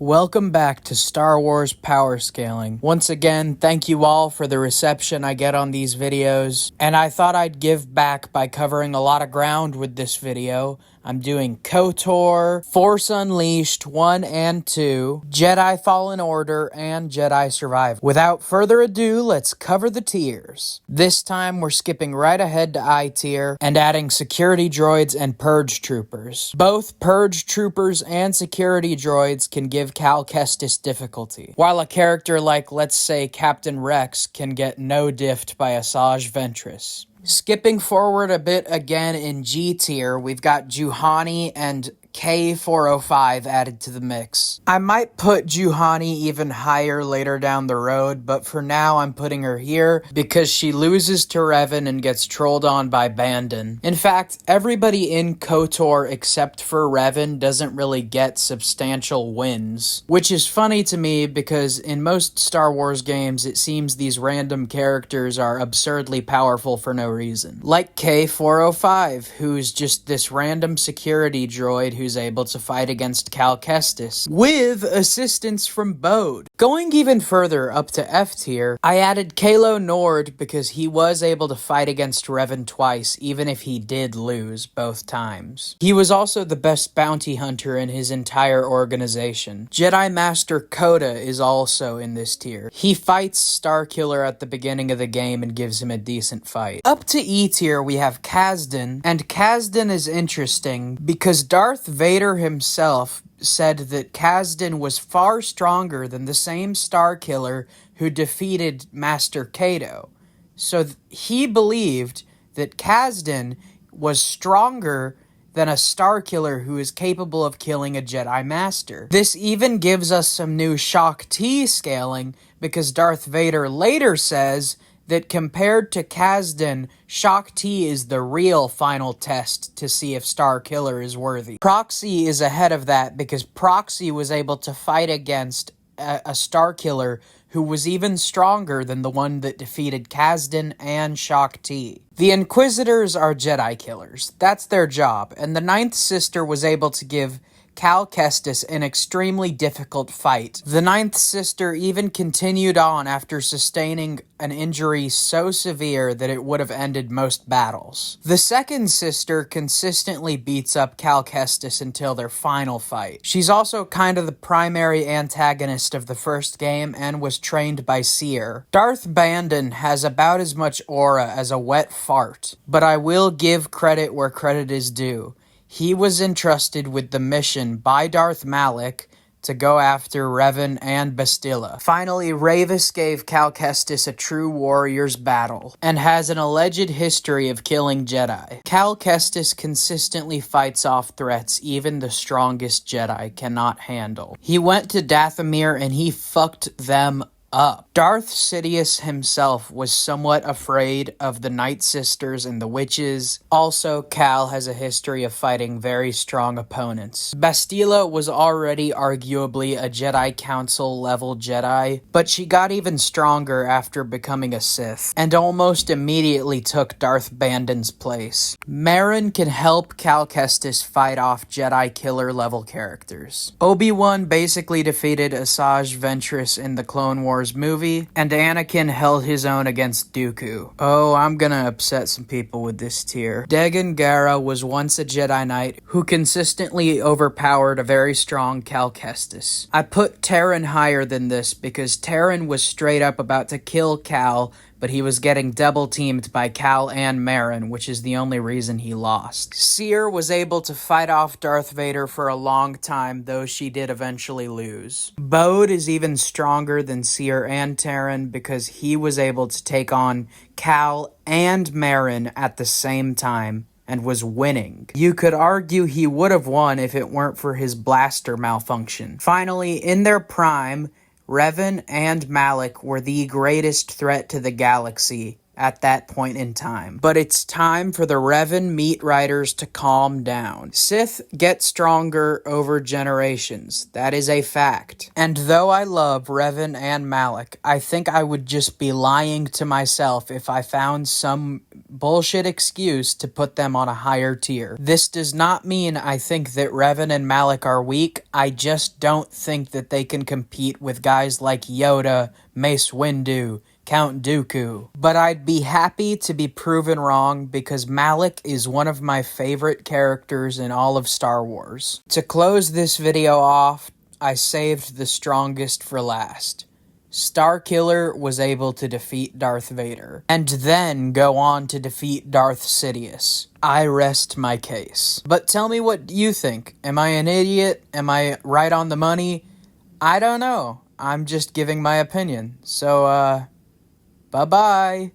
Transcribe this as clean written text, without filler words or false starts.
Welcome back to Star Wars Power Scaling. Once again, thank you all for the reception I get on these videos, and I thought I'd give back by covering a lot of ground with this video. I'm doing KOTOR, Force Unleashed 1 and 2, Jedi Fallen Order, and Jedi Survivor. Without further ado, let's cover the tiers. This time we're skipping right ahead to I tier and adding security droids and purge troopers. Both purge troopers and security droids can give Cal Kestis difficulty, while a character like, let's say, Captain Rex can get no diffed by Asajj Ventress. Skipping forward a bit again in G tier, we've got Juhani and K405 added to the mix. I might put Juhani even higher later down the road, but for now I'm putting her here because she loses to Revan and gets trolled on by Bandon. In fact, everybody in KOTOR except for Revan doesn't really get substantial wins, which is funny to me because in most Star Wars games it seems these random characters are absurdly powerful for no reason. Like K405, who's just this random security droid who's able to fight against Cal Kestis, with assistance from Bode. Going even further up to F tier, I added Kalo Nord because he was able to fight against Revan twice, even if he did lose both times. He was also the best bounty hunter in his entire organization. Jedi Master Koda is also in this tier. He fights Starkiller at the beginning of the game and gives him a decent fight. Up to E tier, we have Kazdan, and Kazdan is interesting because Darth Vader himself said that Kazdan was far stronger than the same Starkiller who defeated Master Cato. So he believed that Kazdan was stronger than a Starkiller who is capable of killing a Jedi Master. This even gives us some new Shaak Ti scaling because Darth Vader later says that compared to Kazdan, Shaak Ti is the real final test to see if Starkiller is worthy. Proxy is ahead of that because Proxy was able to fight against a Starkiller who was even stronger than the one that defeated Kazdan and Shaak Ti. The Inquisitors are Jedi killers. That's their job, and the Ninth Sister was able to give Cal Kestis an extremely difficult fight. The Ninth Sister even continued on after sustaining an injury so severe that it would have ended most battles. The Second Sister consistently beats up Cal Kestis until their final fight. She's also kind of the primary antagonist of the first game and was trained by Seer. Darth Bandon has about as much aura as a wet fart, but I will give credit where credit is due. He was entrusted with the mission by Darth Malak to go after Revan and Bastila. Finally, Ravis gave Cal Kestis a true warrior's battle, and has an alleged history of killing Jedi. Cal Kestis consistently fights off threats even the strongest Jedi cannot handle. He went to Dathomir and he fucked them up. Darth Sidious himself was somewhat afraid of the Night Sisters and the Witches. Also, Cal has a history of fighting very strong opponents. Bastila was already arguably a Jedi Council level Jedi, but she got even stronger after becoming a Sith, and almost immediately took Darth Bandon's place. Merrin can help Cal Kestis fight off Jedi killer level characters. Obi-Wan basically defeated Asajj Ventress in the Clone Wars movie, and Anakin held his own against Dooku. Oh, I'm gonna upset some people with this tier. Degan Gera was once a Jedi Knight who consistently overpowered a very strong Cal Kestis. I put Terran higher than this because Terran was straight up about to kill Cal, but he was getting double-teamed by Cal and Merrin, which is the only reason he lost. Seer was able to fight off Darth Vader for a long time, though she did eventually lose. Bode is even stronger than Seer and Terran because he was able to take on Cal and Merrin at the same time and was winning. You could argue he would have won if it weren't for his blaster malfunction. Finally, in their prime, Revan and Malak were the greatest threat to the galaxy at that point in time. But it's time for the Revan meat riders to calm down. Sith get stronger over generations. That is a fact. And though I love Revan and Malak, I think I would just be lying to myself if I found some bullshit excuse to put them on a higher tier. This does not mean I think that Revan and Malak are weak. I just don't think that they can compete with guys like Yoda, Mace Windu, Count Dooku. But I'd be happy to be proven wrong because Malak is one of my favorite characters in all of Star Wars. To close this video off, I saved the strongest for last. Starkiller was able to defeat Darth Vader, and then go on to defeat Darth Sidious. I rest my case. But tell me what you think. Am I an idiot? Am I right on the money? I don't know. I'm just giving my opinion. So, bye-bye.